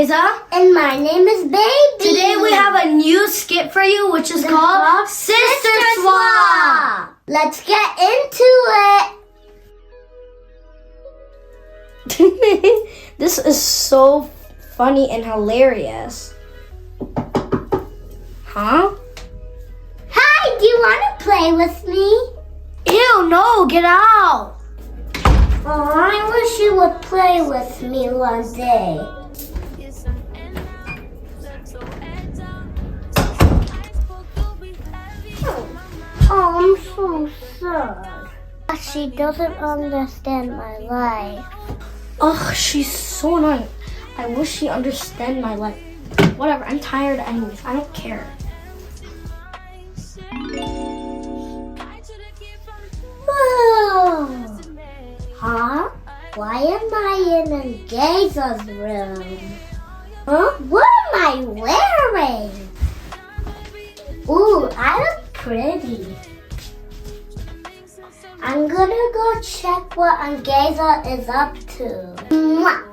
Geza. And my name is Baby. Today we have a new skit for you, which is called Sister Swap. Let's get into it. This is so funny and hilarious. Huh? Hi, do you want to play with me? Ew, no, get out. Oh, I wish you would play with me one day. Oh, I'm so sad. She doesn't understand my life. Ugh, she's so annoying. I wish she understood my life. Whatever, I'm tired anyways. I don't care. Whoa. Huh? Why am I in a Geza's room? Huh? What am I wearing? Ooh, I look pretty. I'm gonna go check what Geza is up to. Mwah.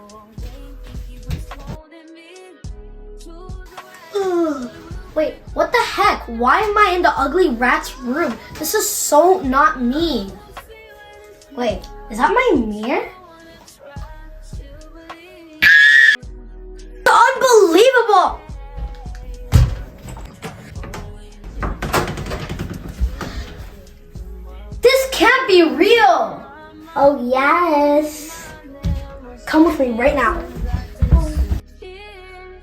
Wait, what the heck? Why am I in the ugly rat's room? This is so not me. Wait, is that my mirror? Unbelievable! This can't be real! Oh, yes. Come with me right now.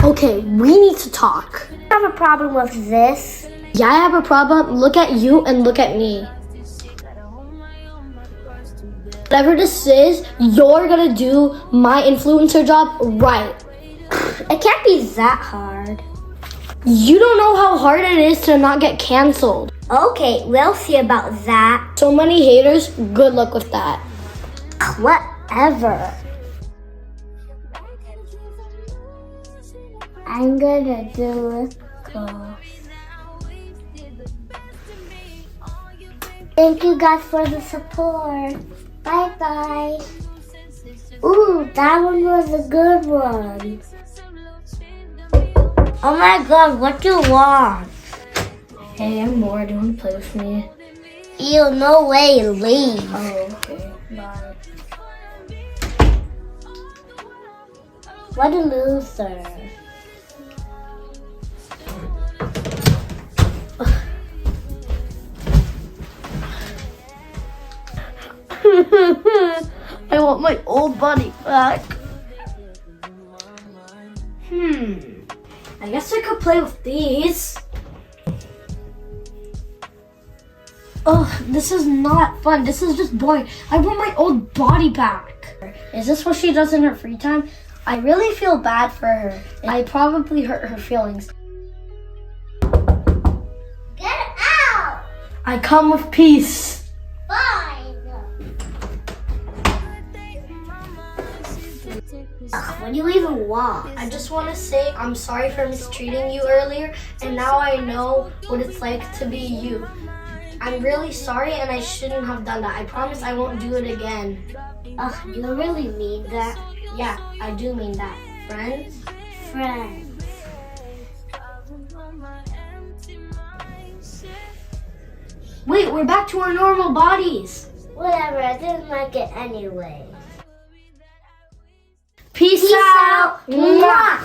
Okay, we need to talk. I have a problem with this. Yeah, I have a problem. Look at you and look at me. Whatever this is, you're gonna do my influencer job right. It can't be that hard. You don't know how hard it is to not get canceled. Okay, we'll see about that. So many haters, good luck with that. Whatever. I'm gonna do it cool. Thank you guys for the support. Bye bye. Ooh, that one was a good one. Oh my god, what do you want? Hey, I'm bored. Do you want to play with me? Ew, no way, leave. Oh, okay. Bye. What a loser. I want my old body back. I guess I could play with these. Oh, this is not fun. This is just boring. I want my old body back. Is this what she does in her free time? I really feel bad for her. I probably hurt her feelings. Get out! I come with peace. Fine. What do you even want? I just want to say I'm sorry for mistreating you earlier, and now I know what it's like to be you. I'm really sorry, and I shouldn't have done that. I promise I won't do it again. Ugh, you really mean that? Yeah, I do mean that. Friends? Friends. Wait, we're back to our normal bodies. Whatever, I didn't like it anyway. Peace out. Mwah.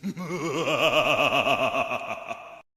Ha ha ha!